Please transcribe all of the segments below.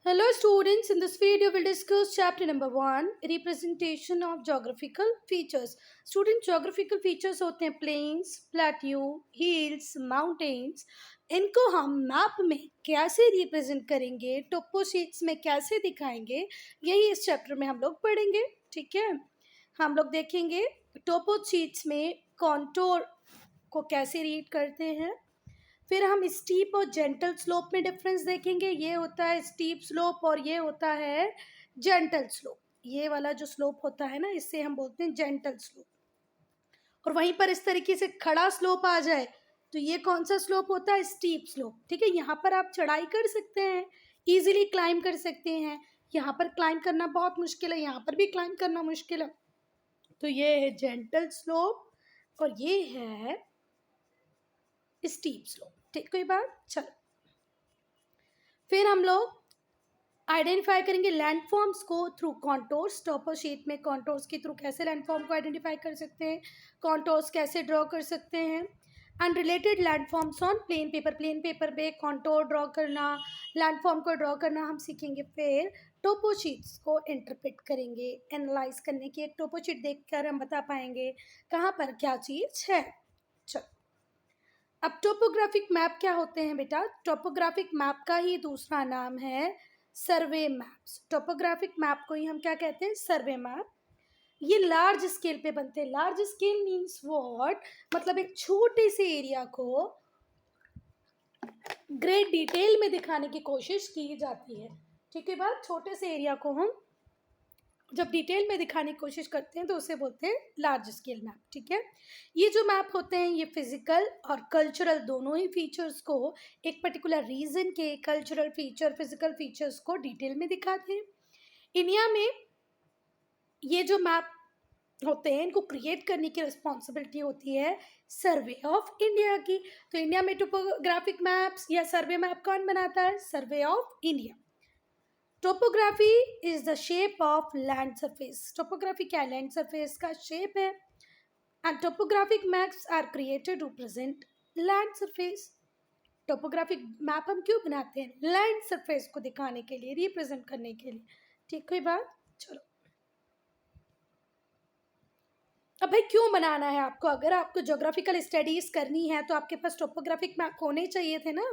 Hello students, in this video we'll discuss chapter number 1 representation of geographical features. Student geographical features होते हैं plains, plateau, hills, mountains. इनको हम map में कैसे represent करेंगे, टोपो sheets में कैसे दिखाएंगे, यही इस चैप्टर में हम लोग पढ़ेंगे. ठीक है, हम लोग देखेंगे टोपो शीट्स में कॉन्टोर को कैसे रीड करते हैं. फिर हम स्टीप और जेंटल स्लोप में डिफरेंस देखेंगे. ये होता है स्टीप स्लोप और ये होता है जेंटल स्लोप. ये वाला जो स्लोप होता है ना, इससे हम बोलते हैं जेंटल स्लोप. और वहीं पर इस तरीके से खड़ा स्लोप आ जाए तो ये कौन सा स्लोप होता है? Steep slope. ठीक है, यहाँ पर आप चढ़ाई कर सकते हैं, इजीली क्लाइंब कर सकते हैं. यहाँ पर क्लाइंब करना बहुत मुश्किल है, यहाँ पर भी क्लाइंब करना मुश्किल है. तो ये है जेंटल स्लोप और ये है स्टीप स्लोप. ठीक, कोई बात. चलो, फिर हम लोग आइडेंटिफाई करेंगे लैंडफॉर्म्स को थ्रू कॉन्टोर्स. टॉपर शीट में कॉन्टोर्स के थ्रू कैसे लैंडफॉर्म को आइडेंटिफाई कर सकते हैं, कॉन्टोर्स कैसे ड्रॉ कर सकते हैं. And related landforms on plain paper. Plain paper पे कॉन्टोर ड्रॉ करना, लैंडफॉर्म को ड्रॉ करना हम सीखेंगे. फिर टोपो शीट्स को इंटरप्रेट करेंगे. एनालाइज करने की एक टोपो शीट देखकर हम बता पाएंगे कहाँ पर क्या चीज़ है. चलो, अब टोपोग्राफिक मैप क्या होते हैं बेटा? टोपोग्राफिक मैप का ही दूसरा नाम है सर्वे मैप्स. टोपोग्राफिक मैप को ही हम क्या कहते हैं? सर्वे मैप. ये लार्ज स्केल पे बनते हैं. Large scale means what? मतलब एक छोटे से एरिया को ग्रेट डिटेल में दिखाने की कोशिश की जाती है. ठीक है बात. छोटे से एरिया को हम जब डिटेल में दिखाने की कोशिश करते हैं तो उसे बोलते हैं लार्ज स्केल मैप. ठीक है, ये जो मैप होते हैं ये फिजिकल और कल्चरल दोनों ही फीचर्स को, एक पर्टिकुलर रीजन के कल्चरल फीचर, फिजिकल फीचर्स को डिटेल में दिखाते हैं. इंडिया में ये जो मैप होते हैं इनको क्रिएट करने की रिस्पॉन्सिबिलिटी होती है सर्वे ऑफ इंडिया की. तो इंडिया में टोपोग्राफिक मैप्स या सर्वे मैप कौन बनाता है? Survey of India. Topography is the shape of land surface. Topography क्या है? लैंड सरफेस का शेप है. And topographic maps are created to present land surface. Topographic map हम क्यों बनाते हैं? लैंड सरफेस को दिखाने के लिए, रिप्रेजेंट करने के लिए. ठीक, कोई बात. चलो, अब भाई क्यों बनाना है आपको? अगर आपको ज्योग्राफिकल स्टडीज करनी है तो आपके पास टोपोग्राफिक मैप होने चाहिए थे ना.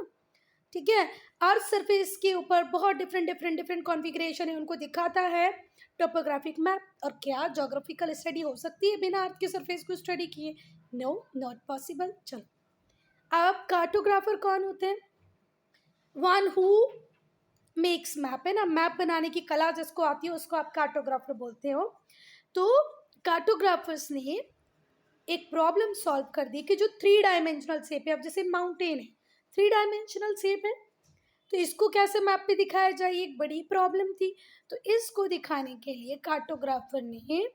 ठीक है, अर्थ सरफेस के ऊपर बहुत डिफरेंट कॉन्फ़िगरेशन है, उनको दिखाता है टोपोग्राफिक मैप. और क्या ज्योग्राफिकल स्टडी हो सकती है बिना अर्थ के सरफेस को स्टडी किए? No, not possible. चलो, अब कार्टोग्राफर कौन होते हैं? वन हु मेक्स मैप, है ना. मैप बनाने की कला जिसको आती है उसको आप कार्टोग्राफर बोलते हो. तो कार्टोग्राफर्स ने एक प्रॉब्लम सॉल्व कर दी कि जो 3 डायमेंशनल शेप है, अब जैसे माउंटेन है, 3 डायमेंशनल शेप है, तो इसको कैसे मैप पे दिखाया जाए, एक बड़ी प्रॉब्लम थी. तो इसको दिखाने के लिए कार्टोग्राफर ने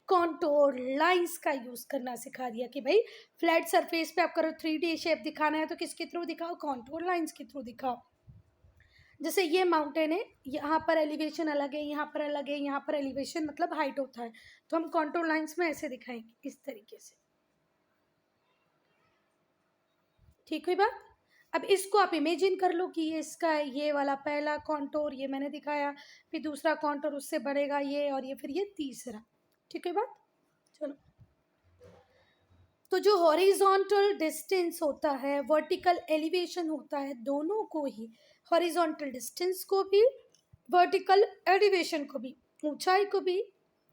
कॉन्टोर लाइंस का यूज करना सिखा दिया कि भाई फ्लैट सरफेस पे आप करो 3D शेप दिखाना है तो किसके थ्रू दिखाओ? कॉन्टोर लाइंस के थ्रू दिखाओ. जैसे ये माउंटेन है, यहाँ पर एलिवेशन अलग है, यहाँ पर अलग है, यहाँ पर एलिवेशन मतलब हाइट होता है, तो हम कॉन्टोर लाइंस में ऐसे दिखाएंगे इस तरीके से. ठीक हुई बात. अब इसको आप इमेजिन कर लो कि ये इसका ये वाला पहला कॉन्टोर ये मैंने दिखाया, फिर दूसरा कॉन्टोर उससे बढ़ेगा ये, और ये फिर ये तीसरा. ठीक है बात. चलो, तो जो हॉरिजॉन्टल डिस्टेंस होता है, वर्टिकल एलिवेशन होता है, दोनों को ही, हॉरिजॉन्टल डिस्टेंस को भी, वर्टिकल एलिवेशन को भी, ऊंचाई को भी,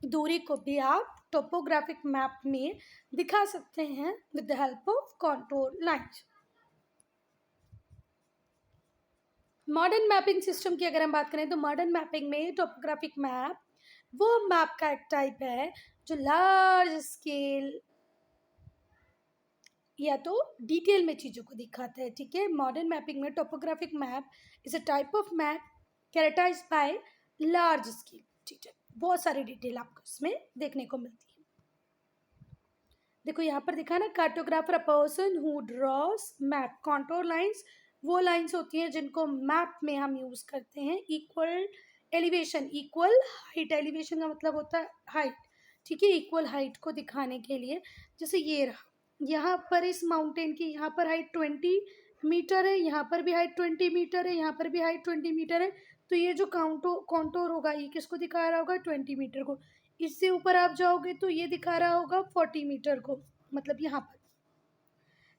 दूरी को भी आप टोपोग्राफिक मैप में दिखा सकते हैं with the help of contour lines. Modern mapping system की अगर हम बात करें तो मॉडर्न मैपिंग में टोपोग्राफिक मैप वो मैप का एक टाइप है जो लार्ज स्केल या तो डिटेल में चीज़ों को दिखाता है. ठीक है, मॉडर्न मैपिंग में topographic map is a type of map characterized by large scale. ठीक है, बहुत सारी डिटेल आपको इसमें देखने को मिलती है. देखो यहाँ पर दिखा ना, cartographer a person who draws map. Contour lines वो लाइंस होती हैं जिनको मैप में हम यूज़ करते हैं. Equal elevation, equal height. Elevation का मतलब होता है हाइट. ठीक है, इक्वल हाइट को दिखाने के लिए. जैसे ये रहा, यहाँ पर इस माउंटेन की यहाँ पर हाइट 20 मीटर है, यहाँ पर भी हाइट 20 मीटर है, यहाँ पर भी हाइट 20 मीटर है। तो ये जो कॉन्टोर होगा ये किसको दिखा रहा होगा? 20 मीटर को। इससे ऊपर आप जाओगे तो ये दिखा रहा होगा 40 मीटर को, मतलब यहाँ पर।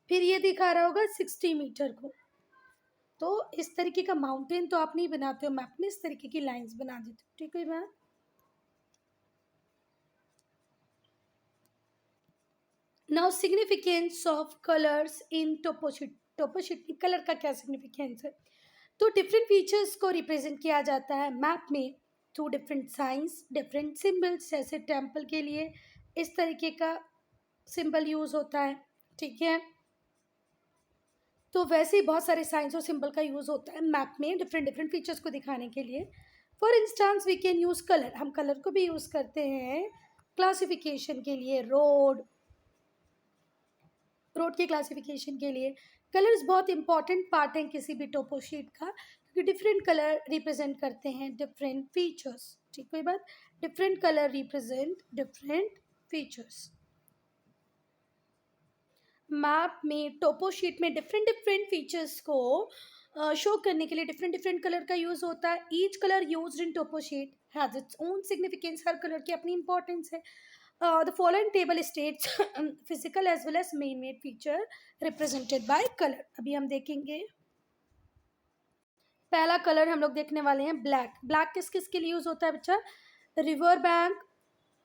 फिर ये दिखा रहा होगा 60 मीटर को। तो इस तरीके का माउंटेन तो आप नहीं बनाते हो मैप में, इस तरीके की लाइंस बना देते हो, ठीक है ma'am. Now significance of colours in toposheet. Toposheet में कलर का क्या सिग्निफिकेंस है? तो डिफरेंट फीचर्स को रिप्रेजेंट किया जाता है मैप में through different science, different symbols. जैसे टेम्पल के लिए इस तरीके का सिंबल यूज होता है, ठीक है। तो वैसे ही बहुत सारे साइंस और सिंबल का यूज होता है मैप में डिफरेंट डिफरेंट फीचर्स को दिखाने के लिए। For instance we can use colour, हम कलर को भी यूज करते हैं क्लासिफिकेशन के लिए। रोड की क्लासिफिकेशन के लिए कलर्स बहुत इंपॉर्टेंट पार्ट हैं किसी भी टोपोशीट का, क्योंकि डिफरेंट कलर रिप्रेजेंट करते हैं डिफरेंट फीचर्स, ठीक है बात। Different colour represent different features. Map में टोपोशीट में डिफरेंट डिफरेंट फीचर्स को शो करने के लिए डिफरेंट डिफरेंट कलर का यूज होता है। Each colour used in toposheet has its own significance, her colour की अपनी इंपॉर्टेंस है। The following table states physical as well as man-made feature represented by color। अभी हम देखेंगे पहला कलर हम लोग देखने वाले हैं ब्लैक। ब्लैक किस किस के लिए यूज होता है बच्चा? River bank,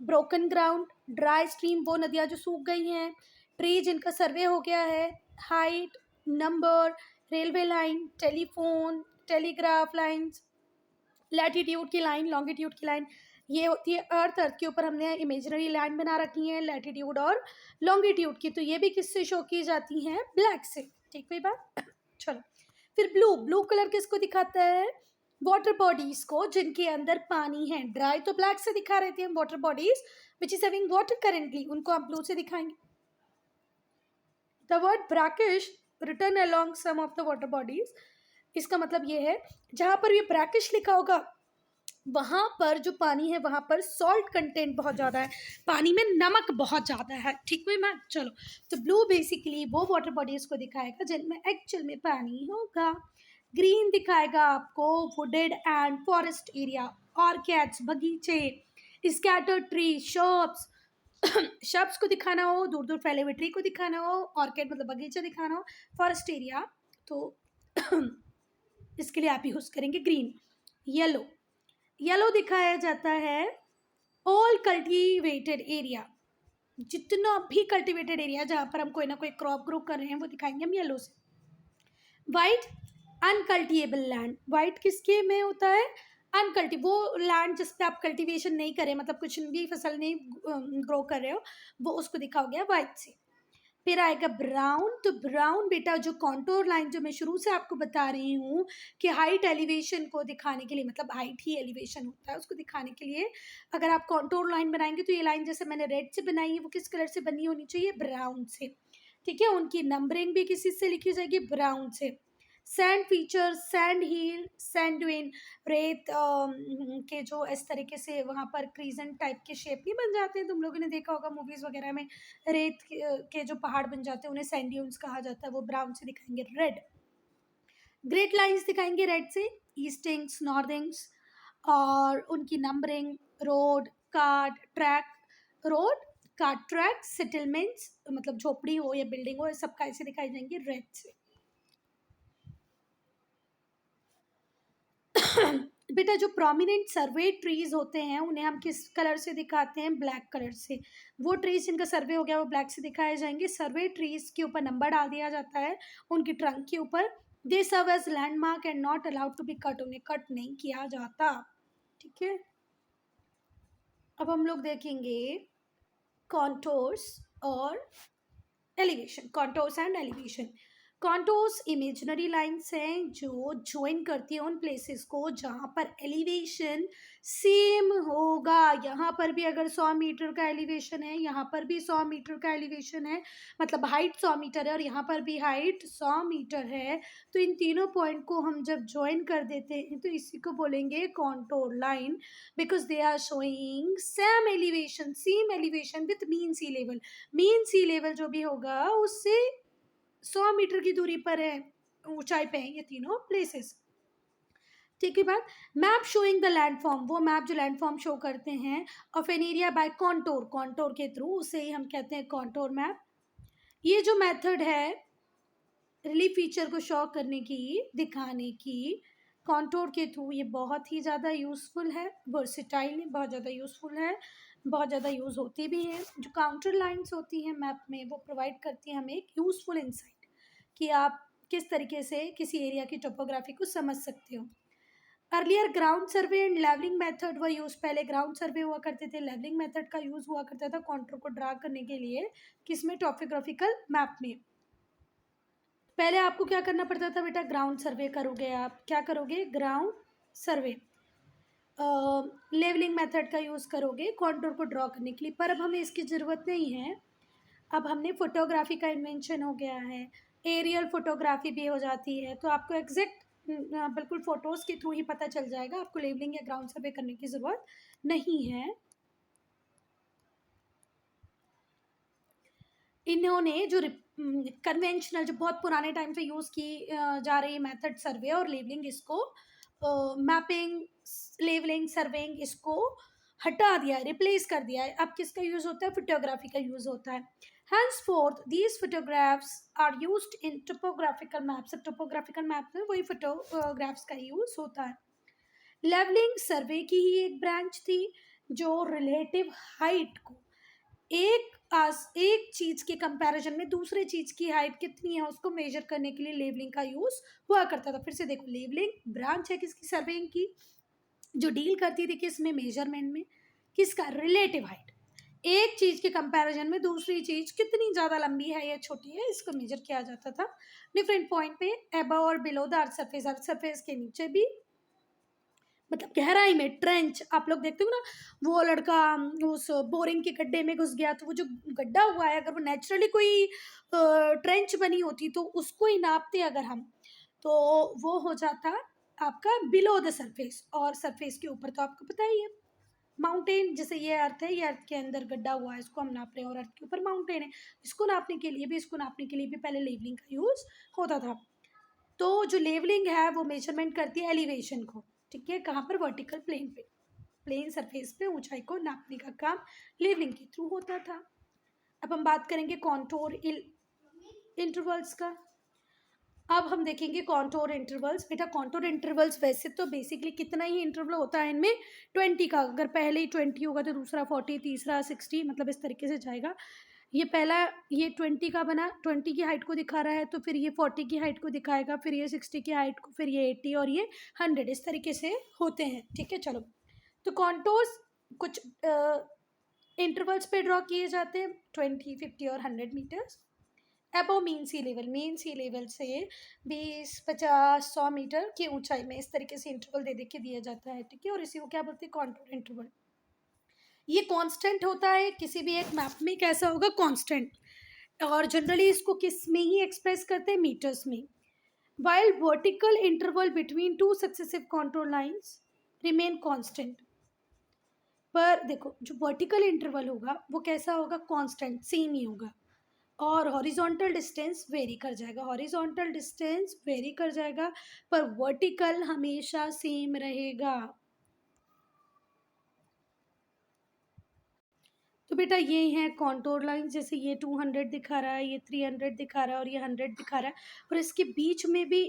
broken ground, dry stream वो नदियाँ जो सूख गई हैं, ट्री जिनका सर्वे हो गया है, height, number, railway line, telephone, telegraph lines, latitude की लाइन, लॉन्गिट्यूड की लाइन। ये होती है अर्थ। अर्थ के ऊपर हमने इमेजिनरी लाइन बना रखी है लैटिट्यूड और लॉन्गिट्यूड की। तो ये भी किससे शो की जाती हैं? ब्लैक से, ठीक है बात। चलो फिर ब्लू कलर किसको दिखाता है? वाटर बॉडीज को जिनके अंदर पानी है। ड्राई तो ब्लैक से दिखा रहे थे हम, water bodies which is having water currently, उनको आप ब्लू से दिखाएंगे। The word brackish return along some of the water bodies, इसका मतलब ये है जहां पर ये ब्रैकिश लिखा होगा वहां पर जो पानी है वहां पर सॉल्ट कंटेंट बहुत ज़्यादा है, पानी में नमक बहुत ज़्यादा है, ठीक है मैम। चलो तो ब्लू बेसिकली वो वाटर बॉडीज को दिखाएगा जिनमें एक्चुअल में पानी होगा। ग्रीन दिखाएगा आपको wooded and forest area, orchids बगीचे, स्कैटर्ड ट्री, शॉप्स। शब्स को दिखाना हो, दूर दूर फैले हुए ट्री को दिखाना हो, ऑर्किड मतलब बगीचा दिखाना हो, फॉरेस्ट एरिया, तो इसके लिए आप यूज करेंगे ग्रीन। येलो दिखाया जाता है ऑल कल्टीवेटेड एरिया, जितना भी कल्टीवेटेड एरिया जहाँ पर हम कोई ना कोई क्रॉप ग्रो कर रहे हैं वो दिखाएंगे हम येलो से। वाइट अनकल्टिएबल लैंड, वाइट किसके में होता है? अनकल्टी वो लैंड जिस पे आप कल्टीवेशन नहीं करें, मतलब कुछ भी फसल नहीं ग्रो कर रहे हो, वो उसको दिखाओगे वाइट से। फिर आएगा ब्राउन। तो ब्राउन बेटा जो कॉन्टोर लाइन जो मैं शुरू से आपको बता रही हूँ कि हाइट एलिवेशन को दिखाने के लिए, मतलब हाइट ही एलिवेशन होता है, उसको दिखाने के लिए अगर आप कॉन्टोर लाइन बनाएंगे तो ये लाइन जैसे मैंने रेड से बनाई है वो किस कलर से बनी होनी चाहिए? ब्राउन से, ठीक है। उनकी नंबरिंग भी किसी से लिखी जाएगी? ब्राउन से। सैंड फीचर, सैंड हिल, सैंड ड्यून, रेत के जो इस तरीके से वहाँ पर क्रीजेंट टाइप के शेप नहीं बन जाते हैं, तुम लोगों ने देखा होगा मूवीज वगैरह में, रेत के जो पहाड़ बन जाते हैं उन्हें सैंड ड्यून्स कहा जाता है, वो ब्राउन से दिखाएंगे। रेड ग्रेट लाइंस दिखाएंगे रेड से, ईस्टिंग्स, नॉर्थिंग्स, और उनकी numbering, road, cart, track, road, cart, track, settlements मतलब झोपड़ी हो या बिल्डिंग हो, सब कैसे दिखाई जाएंगे? रेड से। बेटा जो प्रोमिनेंट सर्वे ट्रीज होते हैं उन्हें हम किस कलर से दिखाते हैं? ब्लैक कलर से। वो ट्रीज जिनका सर्वे हो गया वो ब्लैक से दिखाए जाएंगे। सर्वे ट्रीज के ऊपर नंबर डाल दिया जाता है उनकी ट्रंक के ऊपर। They serve as landmark and not allowed to be cut, उन्हें कट नहीं किया जाता, ठीक है। अब हम लोग देखेंगे कॉन्टोर्स और elevation, contours and elevation. Contours imaginary lines हैं जो ज्वाइन करती है उन प्लेसेस को जहाँ पर एलिवेशन सेम होगा। यहाँ पर भी अगर 100 मीटर का एलिवेशन है, यहाँ पर भी 100 मीटर का एलिवेशन है, मतलब हाइट 100 मीटर है और यहाँ पर भी हाइट 100 मीटर है, तो इन तीनों पॉइंट को हम जब ज्वाइन कर देते हैं तो इसी को बोलेंगे contour line, because they are showing same elevation with mean sea level. Mean sea level जो भी होगा उससे 100 मीटर की दूरी पर है, ऊंचाई पे हैं ये तीनों प्लेसेस। ठीक है बात। मैप शोइंग द लैंडफॉर्म, वो मैप जो लैंडफॉर्म शो करते हैं of an area bye contour, contour के थ्रू, उसे ही हम कहते हैं कॉन्टोर मैप। ये जो मेथड है रिलीफ फीचर को शो करने की, दिखाने की, कॉन्टोर के थ्रू, ये बहुत ही ज़्यादा यूज़फुल है, वर्सेटाइल है, बहुत ज़्यादा यूज़फुल है, बहुत ज़्यादा यूज़ होती भी हैं। जो काउंटर लाइंस होती हैं मैप में वो प्रोवाइड करती हैं हमें एक यूज़फुल इंसाइट कि आप किस तरीके से किसी एरिया की टोपोग्राफी को समझ सकते हो। Earlier ground survey and levelling method we use, पहले ग्राउंड सर्वे हुआ करते थे, लेवलिंग मेथड का यूज़ हुआ करता था कॉन्टोर को ड्रा करने के लिए, किसमें, टॉपोग्राफिकल मैप में। पहले आपको क्या करना पड़ता था बेटा, ग्राउंड सर्वे करोगे, आप क्या करोगे, ग्राउंड सर्वे, लेवलिंग मेथड का यूज़ करोगे कॉन्टूर को ड्रॉ करने के लिए। पर अब हमें इसकी ज़रूरत नहीं है, अब हमने फोटोग्राफी का इन्वेंशन हो गया है, एरियल फोटोग्राफी भी हो जाती है, तो आपको एग्जैक्ट बिल्कुल फ़ोटोज़ के थ्रू ही पता चल जाएगा, आपको लेवलिंग या ग्राउंड सर्वे करने की ज़रूरत नहीं है। इन्होंने जो कन्वेंशनल, जो बहुत पुराने टाइम से यूज़ की जा रही मेथड सर्वे और लेवलिंग, इसको मैपिंग, लेवलिंग, सर्वेइंग, इसको हटा दिया है, रिप्लेस कर दिया है। अब किसका यूज़ होता है, फोटोग्राफी का यूज़ होता है। henceforth these photographs are used in topographical maps, अब टोपोग्राफिकल मैप में वही फोटोग्राफ्स का यूज़ होता है। लेवलिंग सर्वे की ही एक ब्रांच थी जो रिलेटिव हाइट को एक चीज के कंपैरिजन में दूसरे चीज की हाइट कितनी है उसको मेजर करने के लिए लेवलिंग का यूज हुआ करता था। फिर से देखो, लेवलिंग ब्रांच है किसकी, सर्वेइंग की, जो डील करती थी किसमें, मेजरमेंट में, किसका, रिलेटिव हाइट, एक चीज के कंपैरिजन में दूसरी चीज कितनी ज्यादा लंबी है या छोटी है, इसको मेजर किया जाता था डिफरेंट पॉइंट पे, अबव और below the earth surface, earth surface के नीचे भी, मतलब गहराई में, ट्रेंच, आप लोग देखते हो ना, वो लड़का उस बोरिंग के गड्ढे में घुस गया, तो वो जो गड्ढा हुआ है, अगर वो नेचुरली कोई ट्रेंच बनी होती तो उसको ही नापते अगर हम, तो वो हो जाता आपका बिलो द सरफेस, और सरफेस के ऊपर तो आपको पता ही है माउंटेन, जैसे ये अर्थ है, ये अर्थ के अंदर गड्ढा हुआ है, इसको हम नाप रहे हैं, और अर्थ के ऊपर माउंटेन है, इसको नापने के लिए भी, इसको नापने के लिए भी पहले लेवलिंग का यूज होता था। तो जो लेवलिंग है वो मेजरमेंट करती है एलिवेशन को, ठीक है, कहाँ पर, वर्टिकल प्लेन पे, प्लेन सरफेस पे ऊंचाई को नापने का काम लेवलिंग के थ्रू होता था। अब हम बात करेंगे कॉन्टोर इंटरवल्स का। अब हम देखेंगे कॉन्टोर इंटरवल्स। बेटा कॉन्टोर इंटरवल्स वैसे तो बेसिकली कितना ही इंटरवल होता है इनमें, 20 का, अगर पहले ही 20 होगा तो दूसरा 40, तीसरा 60, मतलब इस तरीके से जाएगा। ये पहला, ये 20 का बना, 20 की हाइट को दिखा रहा है, तो फिर ये 40 की हाइट को दिखाएगा, फिर ये 60 की हाइट को, फिर ये 80 और ये 100, इस तरीके से होते हैं। ठीक है, चलो, तो कॉन्टोर्स कुछ इंटरवल्स पे ड्रॉ किए जाते हैं, 20, 50 और 100 metres above mean sea level, main सी लेवल से 20, 50, 100 मीटर की ऊंचाई में, इस तरीके से इंटरवल दे दे के दिया जाता है। ठीक है, और इसी को क्या बोलते हैं, कॉन्टूर इंटरवल। ये कांस्टेंट होता है किसी भी एक मैप में, कैसा होगा, कांस्टेंट, और जनरली इसको किस में ही एक्सप्रेस करते हैं, मीटर्स में। While vertical interval between two successive contour lines remain constant, पर देखो जो वर्टिकल इंटरवल होगा वो कैसा होगा, कांस्टेंट, सेम ही होगा, और हॉरिजॉन्टल डिस्टेंस वेरी कर जाएगा, हॉरिजॉन्टल डिस्टेंस वेरी कर जाएगा, पर वर्टिकल हमेशा सेम रहेगा। तो बेटा ये है कॉन्टोर लाइन, जैसे ये 200 दिखा रहा है, ये 300 दिखा रहा है, और ये 100 दिखा रहा है, और इसके बीच में भी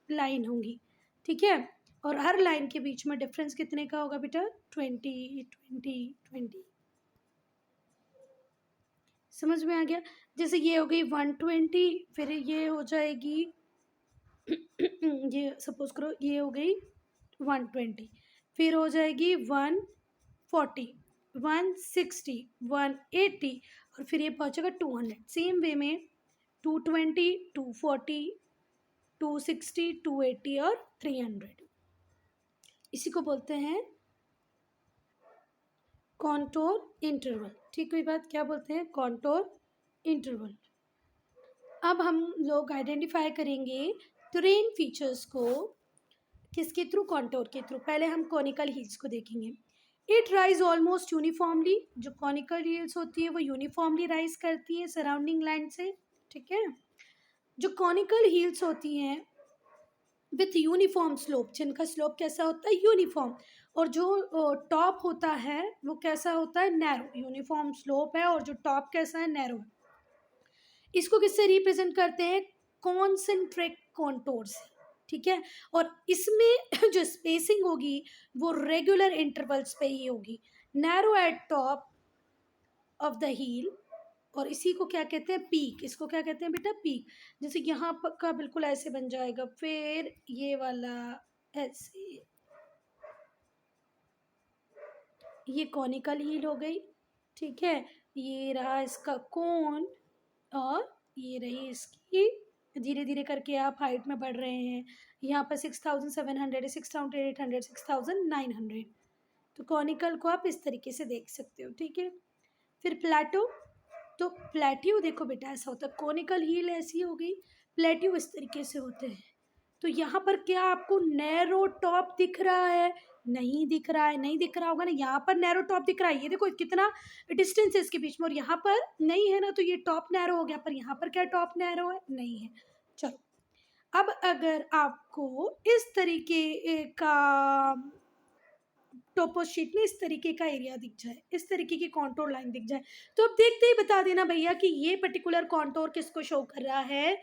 लाइन होंगी। ठीक है, और हर लाइन के बीच में डिफरेंस कितने का होगा बेटा, 20, 20, 20। समझ में आ गया। जैसे ये हो गई 120, फिर ये हो जाएगी ये सपोज करो ये हो गई 120, फिर हो जाएगी 140, 160, 180, और फिर ये पहुंचेगा 200। सेम वे में 220, 240, 260, 280 और 300, इसी को बोलते हैं कॉन्टोर इंटरवल। ठीक हुई बात, क्या बोलते हैं, कॉन्टोर इंटरवल। अब हम लोग आइडेंटिफाई करेंगे टेरेन फीचर्स को, किसके थ्रू, कॉन्टोर के थ्रू। पहले हम कॉनिकल हिल्स को देखेंगे। इट राइज ऑलमोस्ट यूनिफॉर्मली, जो कॉनिकल हिल्स होती है वो यूनिफॉर्मली राइज करती है सराउंडिंग लैंड से। ठीक है, जो कॉनिकल हील्स होती हैं विथ यूनिफॉर्म स्लोप, जिनका स्लोप कैसा होता है, यूनिफॉर्म, और जो टॉप होता है वो कैसा होता है, नैरो। यूनिफॉर्म स्लोप है और जो टॉप कैसा है, नैरो है। इसको किससे रिप्रेजेंट करते हैं, कॉन्सेंट्रिक कॉन्टोर से, ठीक है। और इसमें जो स्पेसिंग होगी वो रेगुलर इंटरवल्स पे ही होगी, narrow at top of the hill. और इसी को क्या कहते हैं, पीक। इसको क्या कहते हैं बेटा, पीक। जैसे यहाँ का बिल्कुल ऐसे बन जाएगा, फिर ये वाला ऐसे, ये कॉनिकल हील हो गई, ठीक है। ये रहा इसका कोन, और ये रही इसकी, धीरे धीरे करके आप हाइट में बढ़ रहे हैं। यहाँ पर 6700, 6800, 6900। तो कॉनिकल को आप इस तरीके से देख सकते हो, ठीक है। फिर प्लेटो, तो प्लेट्यू देखो बेटा ऐसा होता है, कॉनिकल हील ऐसी हो गई, प्लेट्यू इस तरीके से होते हैं। तो यहाँ पर क्या आपको नैरो टॉप दिख रहा है, नहीं दिख रहा है, नहीं दिख रहा होगा ना, यहाँ पर नैरो टॉप दिख रहा है, ये देखो कितना डिस्टेंस है इसके बीच में, और यहाँ पर नहीं है ना, तो ये टॉप नैरो हो गया, पर यहाँ पर क्या टॉप नैरो है, नहीं है। चलो, अब अगर आपको इस तरीके का टोपो शीट में इस तरीके का एरिया दिख जाए, इस तरीके की कॉन्टोर लाइन दिख जाए, तो अब देखते ही बता देना भैया कि ये पर्टिकुलर कॉन्टोर किसको शो कर रहा है,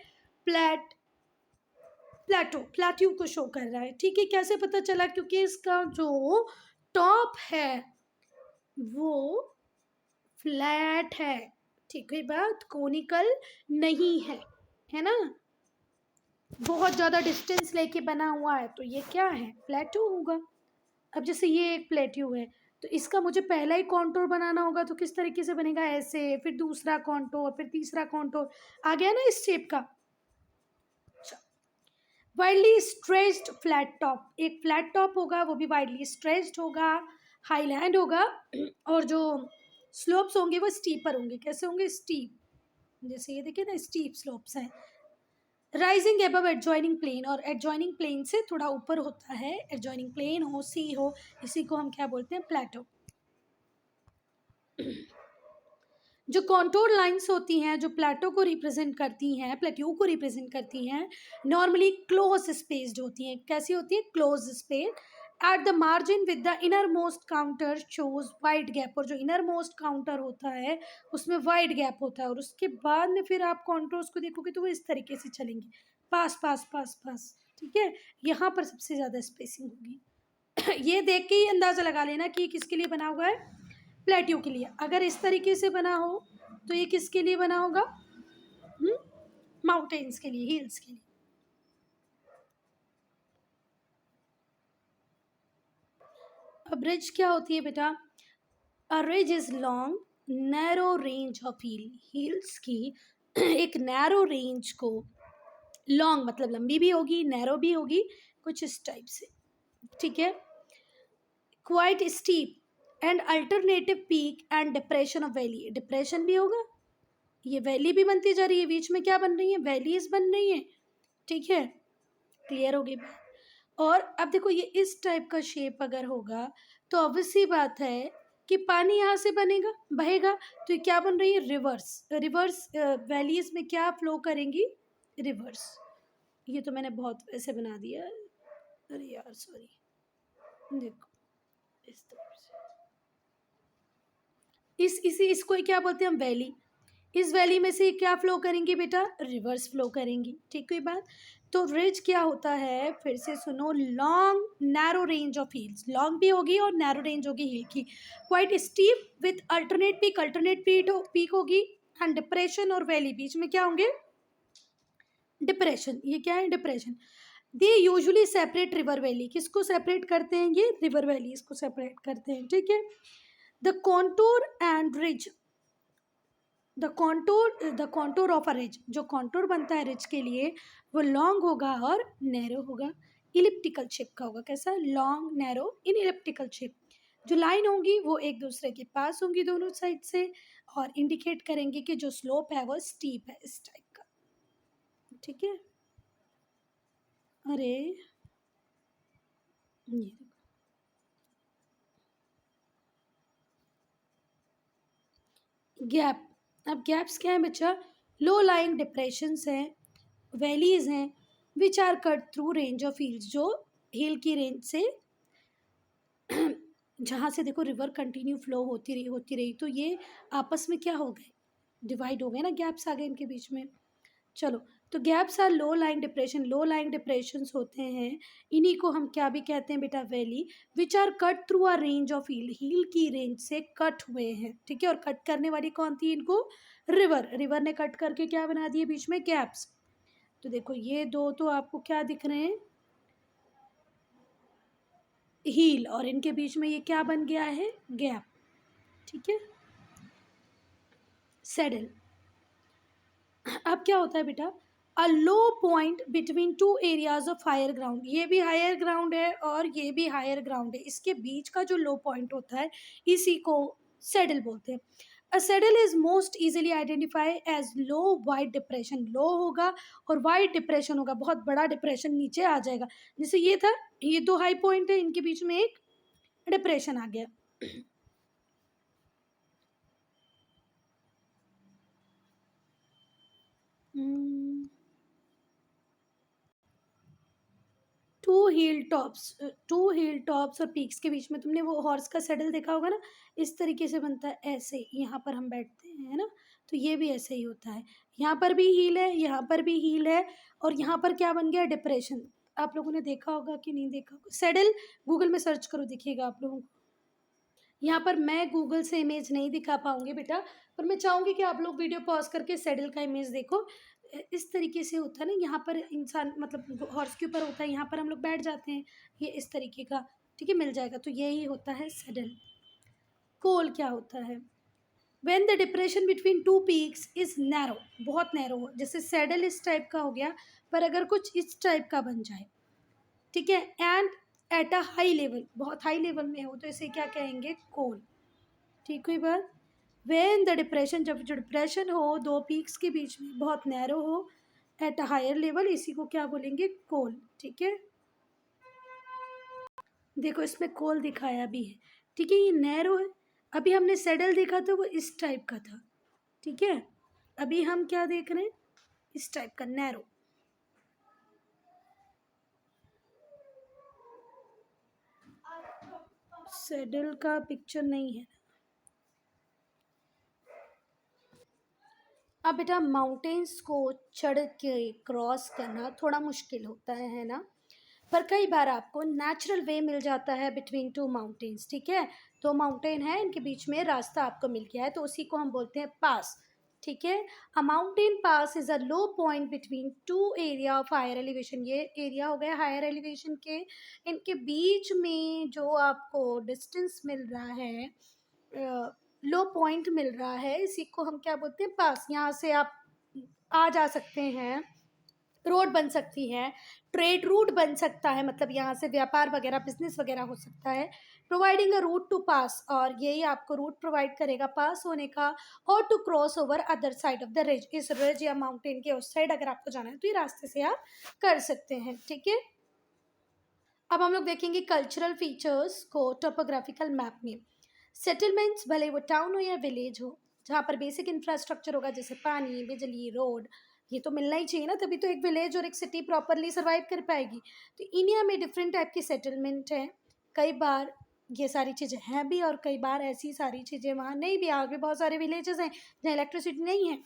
प्लेट्यू को शो कर रहा है, ठीक है। कैसे पता चला, क्योंकि इसका जो टॉप है वो फ्लैट है, ठीक है बात, कोनिकल नहीं है ना, बहुत ज़्यादा डिस्टेंस लेके बना हुआ है, तो ये क्या है, प्लेट्यू होगा। अब जैसे ये एक प्लेट्यू है, तो इसका मुझे पहला ही कॉन्टोर बनाना होगा, तो किस तरीके से बनेगा, ऐसे, फिर दूसरा कॉन्टोर, फिर तीसरा कॉन्टोर, आ गया ना इस शेप का। वाइडली स्ट्रेच्ड फ्लैट टॉप, एक फ्लैट टॉप होगा, वो भी वाइडली स्ट्रेच्ड होगा, हाईलैंड होगा, और जो स्लोप्स होंगे वो स्टीपर होंगे, कैसे होंगे, स्टीप, जैसे ये देखिए ना, स्टीप स्लोप्स हैं। राइजिंग एबव एडजॉइनिंग प्लेन, और एडजॉइनिंग प्लेन से थोड़ा ऊपर होता है, एडजॉइनिंग प्लेन हो, सी हो, इसी को हम क्या बोलते हैं, प्लेटो। जो कॉन्टोर लाइंस होती हैं, जो प्लेटो को रिप्रेजेंट करती हैं, प्लेट्यू को रिप्रेजेंट करती हैं, नॉर्मली क्लोज स्पेस्ड होती हैं, कैसी होती है, close space. At the margin with the inner most counter shows wide gap, और जो इनर मोस्ट काउंटर होता है उसमें वाइड गैप होता है, और उसके बाद में फिर आप कॉन्टोर्स को देखोगे तो वो इस तरीके से चलेंगे, पास पास पास पास, ठीक है। यहाँ पर सबसे ज़्यादा स्पेसिंग होगी। ये देख के ही अंदाज़ा लगा लेना कि ये किसके लिए बना हुआ है, प्लेट्यू के लिए। अगर इस तरीके से बना हो तो ये किसके लिए बना होगा, माउंटेन्स के लिए, हिल्स के लिए। अब रिज क्या होती है बेटा, a ridge is long narrow range of hill, hills की एक नैरो रेंज को, लॉन्ग मतलब लंबी भी होगी, नैरो भी होगी, कुछ इस टाइप से, ठीक है। Quite steep and alternative peak and depression of valley, depression भी होगा, ये वैली भी बनती जा रही है, बीच में क्या बन रही है, वैलीज बन रही है, ठीक है, क्लियर होगी बात। और अब देखो ये इस टाइप का शेप अगर होगा तो ऑब्वियस सी बात है कि पानी यहाँ से बनेगा, बहेगा, तो ये क्या बन रही है, रिवर्स, रिवर्स वैलीज में क्या फ्लो करेंगी, रिवर्स। ये तो मैंने बहुत वैसे बना दिया, अरे यार सॉरी, देखो इस तरह से, इसको क्या बोलते हैं हम, वैली। इस वैली में से क्या फ्लो करेंगी बेटा, रिवर्स फ्लो करेंगी, ठीक है बात। तो रिज क्या होता है, फिर से सुनो, long narrow range of heels, long भी होगी और नैरो रेंज होगी हील की, quite steep with alternate peak होगी, एंड डिप्रेशन और वैली, बीच में क्या होंगे, डिप्रेशन। ये क्या है, depression. They usually separate river valley, किसको सेपरेट करते हैं, ये रिवर वैली इसको सेपरेट करते हैं, ठीक है। The contour and ridge, the contour of a ridge, जो कॉन्टोर बनता है रिज के लिए वो लॉन्ग होगा और नैरो होगा, इलिप्टिकल शेप का होगा, कैसा, लॉन्ग नैरो इन इलिप्टिकल शेप। जो लाइन होंगी वो एक दूसरे के पास होंगी दोनों साइड से, और इंडिकेट करेंगे कि जो स्लोप है वो स्टीप है, इस टाइप का, ठीक है। अरे ये देखो, गैप, अब गैप्स क्या है बच्चा, लो लाइंग डिप्रेशंस हैं, वैलीज हैं which are cut through range of hills, जो हिल की रेंज से जहाँ से देखो रिवर कंटिन्यू फ्लो होती रही, तो ये आपस में क्या हो गए, डिवाइड हो गए ना, गैप्स आ गए इनके बीच में। चलो, तो gaps are low lying depression, low lying depressions होते हैं, इन्हीं को हम क्या भी कहते हैं बेटा, valley, which are cut through a range of hill, hill की रेंज से कट हुए हैं, ठीक है। और कट करने वाली कौन थी इनको, रिवर, रिवर ने कट करके क्या बना दिए बीच में, गैप्स। तो देखो ये दो तो आपको क्या दिख रहे हैं, हील, और इनके बीच में ये क्या बन गया है, गैप, ठीक है, सैडल। अब क्या होता है बेटा, a low point between two areas of higher ground, ये भी हायर ग्राउंड है और ये भी हायर ग्राउंड है, इसके बीच का जो लो पॉइंट होता है इसी को सैडल बोलते हैं। A saddle is most easily identify as low wide depression, low होगा और वाइड डिप्रेशन होगा, बहुत बड़ा डिप्रेशन नीचे आ जाएगा, जैसे ये था, ये दो हाई पॉइंट है, इनके बीच में एक डिप्रेशन आ गया। टू हिल टॉप्स और पीक्स के बीच में तुमने वो हॉर्स का सेडल देखा होगा ना, इस तरीके से बनता है, ऐसे यहाँ पर हम बैठते हैं, है ना, तो ये भी ऐसे ही होता है, यहाँ पर भी हील है, यहाँ पर भी हील है, और यहाँ पर क्या बन गया, डिप्रेशन। आप लोगों ने देखा होगा कि नहीं देखा होगा, सेडल गूगल में सर्च करो, दिखेगा आप लोगों को। यहाँ पर मैं गूगल से इमेज नहीं दिखा पाऊंगी बेटा, पर मैं चाहूँगी कि आप लोग वीडियो पॉज करके सैडल का इमेज देखो। इस तरीके से होता है ना, यहाँ पर इंसान मतलब हॉर्स के ऊपर होता है, यहाँ पर हम लोग बैठ जाते हैं, ये इस तरीके का, ठीक है, मिल जाएगा, तो यही होता है सैडल। कोल क्या होता है, when the depression between two peaks is narrow, बहुत नैरो हो, जैसे सैडल इस टाइप का हो गया, पर अगर कुछ इस टाइप का बन जाए, ठीक है, and at a high level, बहुत हाई लेवल में हो, तो इसे क्या कहेंगे, कोल, ठीक हुई बात। वेन द डिप्रेशन, जब जो डिप्रेशन हो दो पीक्स के बीच में, बहुत नैरो हो, एट अ हायर लेवल, इसी को क्या बोलेंगे, कोल, ठीक है। देखो इसमें कोल दिखाया भी है, ठीक है, ये नैरो है, अभी हमने सेडल देखा था वो इस टाइप का था, ठीक है, अभी हम क्या देख रहे हैं, इस टाइप का नैरो। सेडल का पिक्चर नहीं है। अब बेटा माउंटेन्स को चढ़ के क्रॉस करना थोड़ा मुश्किल होता है ना, पर कई बार आपको नेचुरल वे मिल जाता है बिटवीन टू माउंटेन्स, ठीक है, दो माउंटेन है, इनके बीच में रास्ता आपको मिल गया है, तो उसी को हम बोलते हैं पास, ठीक है। A mountain pass is a low point between two area of higher elevation, ये एरिया हो गया हायर एलिवेशन के, इनके बीच में जो आपको डिस्टेंस मिल रहा है, लो पॉइंट मिल रहा है, इसी को हम क्या बोलते हैं, पास। यहाँ से आप आ जा सकते हैं, रोड बन सकती है, ट्रेड रूट बन सकता है, मतलब यहाँ से व्यापार वगैरह बिजनेस वगैरह हो सकता है, प्रोवाइडिंग अ रूट टू पास, और यही आपको रूट प्रोवाइड करेगा पास होने का, और to cross over other side of the ridge, इस रिज या माउंटेन के उस साइड अगर आपको जाना है तो ये रास्ते से आप कर सकते हैं, ठीक है। अब हम लोग देखेंगे कल्चरल फीचर्स को टोपोग्राफिकल मैप में। सेटलमेंट्स भले वो टाउन हो या विलेज हो, जहाँ पर बेसिक इंफ्रास्ट्रक्चर होगा, जैसे पानी, बिजली, रोड, ये तो मिलना ही चाहिए ना, तभी तो एक विलेज और एक सिटी प्रॉपरली सर्वाइव कर पाएगी। तो इंडिया में डिफरेंट टाइप की सेटलमेंट हैं, कई बार ये सारी चीज़ें हैं भी, और कई बार ऐसी सारी चीज़ें वहाँ नहीं भी, आज भी बहुत सारे विलेजेस हैं जहाँ इलेक्ट्रिसिटी नहीं है,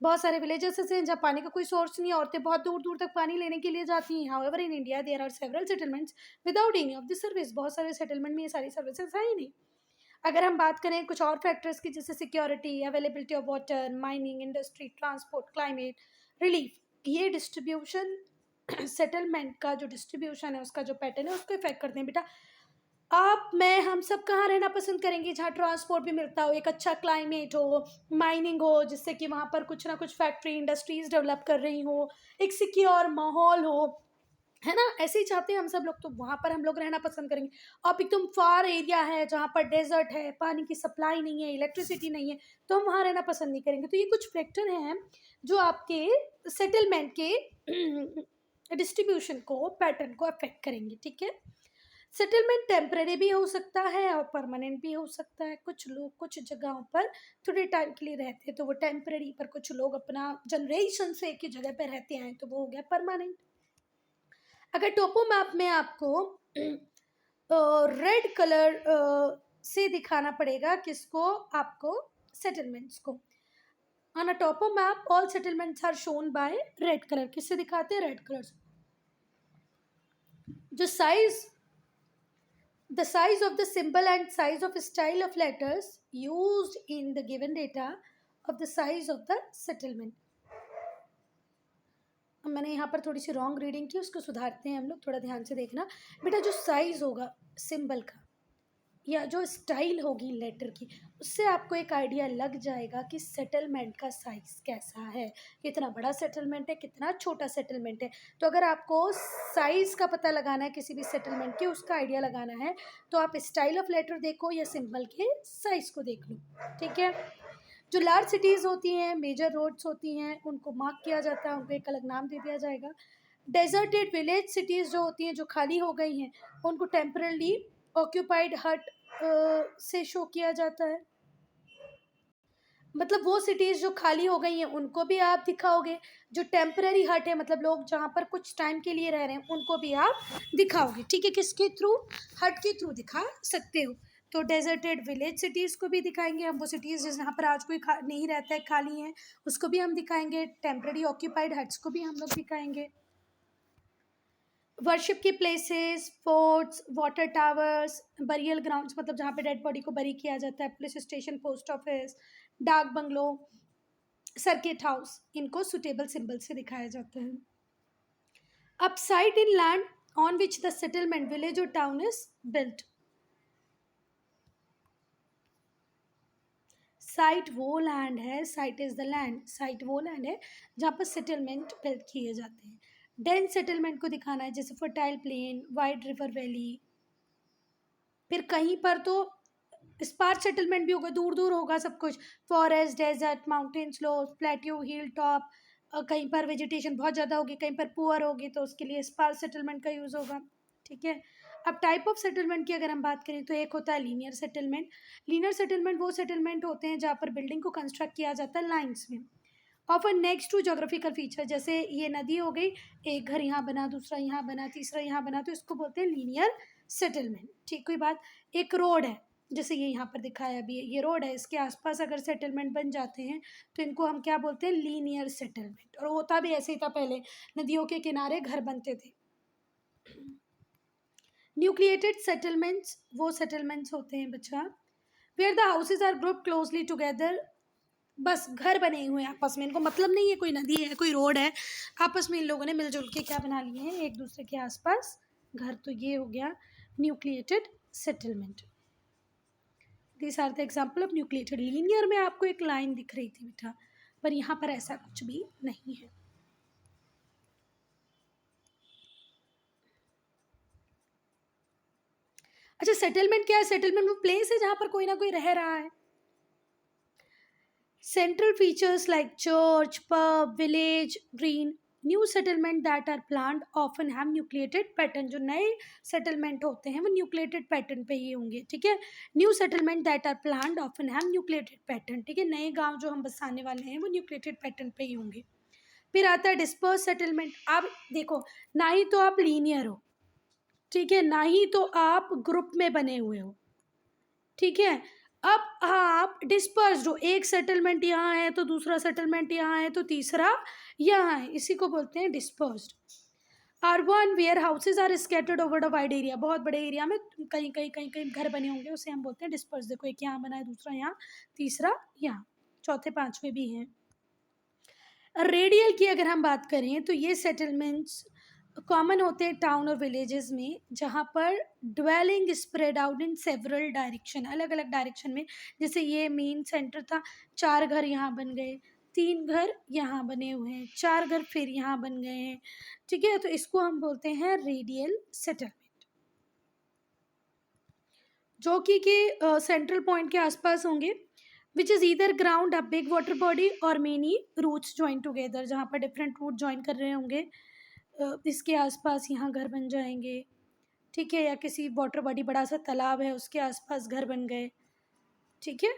बहुत सारे विलेजेस ऐसे हैं जहाँ पानी का कोई सोर्स नहीं है, औरतें बहुत दूर दूर तक पानी लेने के लिए जाती हैं। However in India there are several settlements without any of this service, बहुत सारे सेटलमेंट में ये सारी सर्विसेज है ही नहीं। अगर हम बात करें कुछ और फैक्टर्स की, जैसे security, availability of water, mining, industry, transport, climate, relief, ये डिस्ट्रीब्यूशन सेटलमेंट का जो डिस्ट्रीब्यूशन है, उसका जो पैटर्न है, उसको इफेक्ट करते हैं बेटा। आप, मैं, हम सब कहाँ रहना पसंद करेंगे, जहाँ ट्रांसपोर्ट भी मिलता हो, एक अच्छा क्लाइमेट हो, माइनिंग हो, जिससे कि वहाँ पर कुछ ना कुछ फैक्ट्री इंडस्ट्रीज डेवलप कर रही हो, एक सिक्योर माहौल हो, है ना, ऐसे ही चाहते हैं हम सब लोग, तो वहाँ पर हम लोग रहना पसंद करेंगे। अब एकदम फार एरिया है जहाँ पर डेजर्ट है, पानी की सप्लाई नहीं है, इलेक्ट्रिसिटी नहीं है, तो हम वहाँ रहना पसंद नहीं करेंगे। तो ये कुछ फैक्टर हैं जो आपके सेटलमेंट के डिस्ट्रीब्यूशन को, पैटर्न को अफेक्ट करेंगे, ठीक है। सेटलमेंट टेम्परेरी भी हो सकता है और परमानेंट भी हो सकता है। कुछ लोग कुछ जगहों पर थोड़े टाइम के लिए रहते हैं तो वो टेम्परेरी, पर कुछ लोग अपना जनरेशन से एक ही जगह पर रहते हैं तो वो हो गया परमानेंट। अगर टोपो मैप में आपको रेड कलर से दिखाना पड़ेगा किसको, आपको सेटलमेंट्स को। On a topo map all settlements are shown by red colour. किससे दिखाते हैं? रेड कलर से। जो size, the size of the symbol and size of style of letters used in the given data of the size of the settlement। अब मैंने यहाँ पर थोड़ी सी रॉन्ग रीडिंग की, उसको सुधारते हैं हम लोग, थोड़ा ध्यान से देखना बेटा। जो साइज होगा सिंबल का या जो स्टाइल होगी लेटर की, उससे आपको एक आइडिया लग जाएगा कि सेटलमेंट का साइज कैसा है, कितना बड़ा सेटलमेंट है, कितना छोटा सेटलमेंट है। तो अगर आपको साइज का पता लगाना है किसी भी सेटलमेंट के, उसका आइडिया लगाना है, तो आप स्टाइल ऑफ लेटर देखो या सिंबल के साइज को देख लो, ठीक है। जो लार्ज सिटीज़ होती हैं, मेजर रोड्स होती हैं, उनको मार्क किया जाता है, उनको एक अलग नाम दे दिया जाएगा। डेजर्टेड विलेज सिटीज़ जो होती हैं, जो खाली हो गई हैं, उनको टेम्परली ऑक्यूपाइड हट से शो किया जाता है। मतलब वो सिटीज़ जो खाली हो गई हैं उनको भी आप दिखाओगे, जो टेम्पररी हट है मतलब लोग जहाँ पर कुछ टाइम के लिए रह रहे हैं उनको भी आप दिखाओगे, ठीक है। किसके थ्रू? हट के थ्रू दिखा सकते हो। तो डेजर्टेड विलेज सिटीज़ को भी दिखाएंगे हम, वो सिटीज़ जहाँ पर आज कोई नहीं रहता है, खाली हैं, उसको भी हम दिखाएंगे। टेम्पररी ऑक्यूपाइड हट्स को भी हम लोग दिखाएंगे। वर्शिप की places, forts, water towers, burial grounds मतलब जहाँ पे डेड बॉडी को बरी किया जाता है, पुलिस स्टेशन, पोस्ट ऑफिस, डाक बंगलो, सर्किट हाउस, इनको सुटेबल सिंबल से दिखाया जाता है। अब site in land on which the settlement village और टाउन इज बिल्ट। साइट वो लैंड है, site is the land, site वो लैंड है जहाँ पर सेटलमेंट बिल्ड किए जाते हैं। डेंस सेटलमेंट को दिखाना है, जैसे fertile plain, wide river valley. फिर कहीं पर तो स्पार्स सेटलमेंट भी होगा, दूर दूर होगा सब कुछ, forest, desert, mountain slope, plateau, hill top. कहीं पर वेजिटेशन बहुत ज़्यादा होगी, कहीं पर पुअर होगी, तो उसके लिए स्पार्स सेटलमेंट का यूज़ होगा, ठीक है। अब टाइप ऑफ सेटलमेंट की अगर हम बात करें तो एक होता है लीनियर सेटलमेंट। लीनियर सेटलमेंट वो सेटलमेंट होते हैं जहाँ पर बिल्डिंग को कंस्ट्रक्ट किया जाता है लाइन्स में, often next to geographical feature. जैसे ये नदी हो गई, एक घर यहाँ बना, दूसरा यहाँ बना, तीसरा यहाँ बना, तो इसको बोलते हैं लीनियर सेटलमेंट, ठीक। कोई बात, एक रोड है, जैसे ये यहाँ पर दिखाया भी है, ये रोड है, इसके आसपास अगर सेटलमेंट बन जाते हैं तो इनको हम क्या बोलते हैं? Linear settlement. और होता भी ऐसे ही था, पहले नदियों के किनारे घर बनते थे। न्यूक्लिएटेड सेटलमेंट्स वो सेटलमेंट्स होते हैं बच्चा where the houses are group closely together. बस घर बने हुए हैं आपस में, इनको मतलब नहीं है कोई नदी है, कोई रोड है, आपस में इन लोगों ने मिलजुल के क्या बना लिए हैं? एक दूसरे के आसपास घर। तो ये हो गया nucleated settlement. This are the example of nucleated. Linear में आपको एक लाइन दिख रही थी बेटा, पर यहाँ पर ऐसा कुछ भी नहीं है। अच्छा, सेटलमेंट क्या है? सेटलमेंट वो प्लेस है जहाँ पर कोई ना कोई रह रहा है। Central features like church, pub, village, green. New settlement that are planned often have nucleated pattern. जो नए सेटलमेंट होते हैं वो न्यूक्लिएटेड पैटर्न पे ही होंगे, ठीक है। New settlement that are planned often have nucleated pattern, ठीक है। नए गांव जो हम बसाने वाले हैं वो न्यूक्लिएटेड पैटर्न पे ही होंगे। फिर आता है डिस्पर्स सेटलमेंट। अब देखो, ना ही तो आप लीनियर हो, ठीक है, ना ही तो आप ग्रुप में बने हुए हो, ठीक है। अब आप डिस्पर्स्ड हो, एक सेटलमेंट यहाँ है तो दूसरा सेटलमेंट यहाँ है तो तीसरा यहाँ है, इसी को बोलते हैं dispersed. Urban where houses are scattered over the wide area. बहुत बड़े एरिया में कहीं कहीं कहीं कहीं घर बने होंगे, उसे हम बोलते हैं डिस्पर्स। देखो, एक यहाँ बना है, दूसरा यहाँ, तीसरा यहाँ, चौथे पांचवे भी हैं। रेडियल की अगर हम बात करें तो ये सेटलमेंट्स कॉमन होते हैं टाउन और विलेजेस में, जहाँ पर dwelling spread out in several direction, अलग अलग डायरेक्शन में। जैसे ये मेन सेंटर था, 4 घर यहाँ बन गए, 3 घर यहाँ बने हुए हैं, 4 घर फिर यहाँ बन गए हैं, ठीक है। तो इसको हम बोलते हैं रेडियल सेटलमेंट, जो कि सेंट्रल पॉइंट के आसपास होंगे, which is either ground a big water body और मेनी रूट्स ज्वाइन टुगेदर। जहाँ पर डिफरेंट रूट ज्वाइन कर रहे होंगे, इसके आसपास यहाँ घर बन जाएंगे, ठीक है, या किसी वाटर बॉडी बड़ा सा तालाब है उसके आसपास घर बन गए, ठीक है।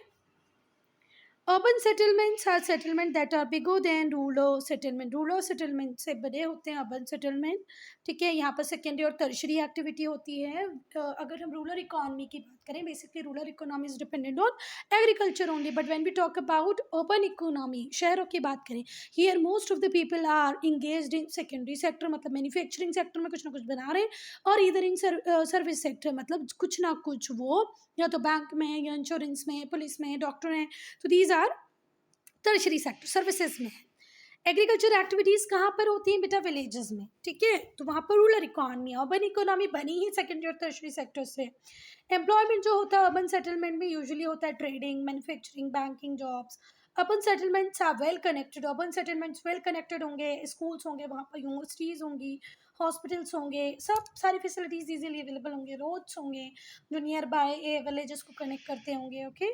Urban settlements are settlement that are bigger than rural settlement, rural settlement से बड़े होते हैं अर्बन सेटलमेंट, ठीक है। यहाँ पर सेकेंडरी और टर्शरी एक्टिविटी होती है। अगर हम रूरल इकोनॉमी की बात करें, basically rural economy is dependent on agriculture only, but when we talk about urban economy, शहरों की बात करें, here most of the people are engaged in secondary sector, मतलब मैन्युफैक्चरिंग सेक्टर में कुछ ना कुछ बना रहे हैं, और इधर इन सर्विस सेक्टर, मतलब कुछ ना कुछ वो या तो बैंक में या इंश्योरेंस में, पुलिस में, डॉक्टर हैं, तो these are tertiary sector, services में है। एग्रीकल्चर एक्टिविटीज़ कहाँ पर होती हैं बेटा? विलेजेस में, ठीक है। तो वहाँ पर रूरल इकोनॉमी, अर्बन इकोनॉमी बनी ही सेकेंडरी और टर्शरी सेक्टर से। एम्प्लॉयमेंट जो होता है अर्बन सेटलमेंट में यूजुअली होता है trading, manufacturing, banking jobs. Urban settlements are well connected, urban settlements well connected होंगे, स्कूल्स होंगे वहाँ पर, यूनिवर्सिटीज़ होंगी, हॉस्पिटल्स होंगे, सब सारी फैसिलिटीज़ ईजिली अवेलेबल होंगे, रोड्स होंगे जो नियर बाय विलेजेस को कनेक्ट करते होंगे, ओके।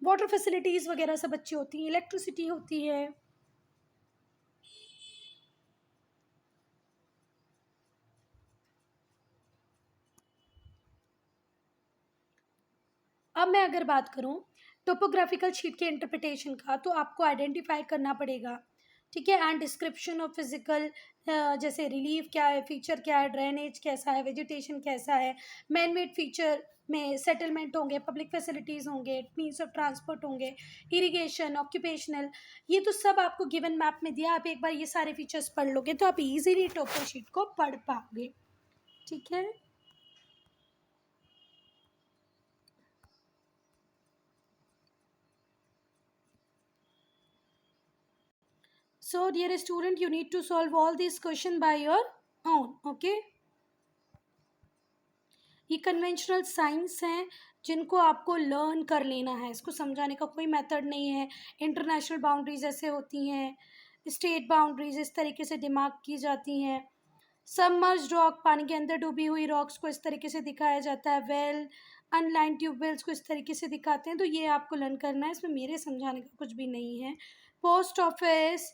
वाटर फैसिलिटीज़ वगैरह सब अच्छी होती हैं, इलेक्ट्रिसिटी होती है। अब मैं अगर बात करूं टोपोग्राफिकल शीट के इंटरप्रिटेशन का, तो आपको आइडेंटिफाई करना पड़ेगा, ठीक है। एंड डिस्क्रिप्शन ऑफ फिजिकल, जैसे रिलीफ क्या है, फीचर क्या है, ड्रेनेज कैसा है, वेजिटेशन कैसा है, मैन मेड फीचर में सेटलमेंट होंगे, पब्लिक फैसिलिटीज़ होंगे, मीन्स ऑफ ट्रांसपोर्ट होंगे, इरिगेशन, ऑक्यूपेशनल, ये तो सब आपको गिवन मैप में दिया। आप एक बार ये सारे फीचर्स पढ़ लोगे तो आप इजीली टोपो शीट को पढ़ पाओगे, ठीक है। So dear student, you need to solve all these questions by your own, okay? ये कन्वेंशनल साइंस हैं जिनको आपको लर्न कर लेना है, इसको समझाने का कोई मेथड नहीं है। इंटरनेशनल बाउंड्रीज ऐसे होती हैं, स्टेट बाउंड्रीज इस तरीके से दिमाग की जाती हैं। सबमर्ज्ड रॉक, पानी के अंदर डूबी हुई रॉक्स को इस तरीके से दिखाया जाता है। वेल, अनलाइन ट्यूबवेल्स को इस तरीके से दिखाते हैं। तो ये आपको लर्न करना है, इसमें मेरे समझाने का कुछ भी नहीं है। Post office,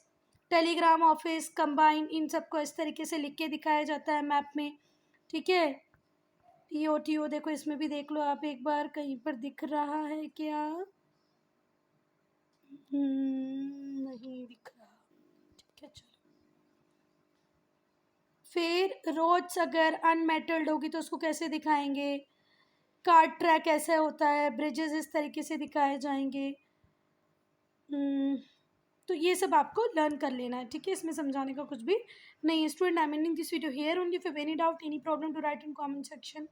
telegram office, combine, इन सबको इस तरीके से लिख के दिखाया जाता है मैप में, ठीक है। टीओ देखो, इसमें भी देख लो आप एक बार, कहीं पर दिख रहा है क्या? नहीं दिख रहा, ठीक है चलो। फिर रोड्स अगर अनमेटल्ड होगी तो उसको कैसे दिखाएंगे? कार्ट ट्रैक ऐसे होता है, ब्रिजेस इस तरीके से दिखाए जाएंगे। तो ये सब आपको लर्न कर लेना है, ठीक है। इसमें समझाने का कुछ भी नहीं है। Student, I am ending this video here only. If you have any doubt, any problem, to write in comment section.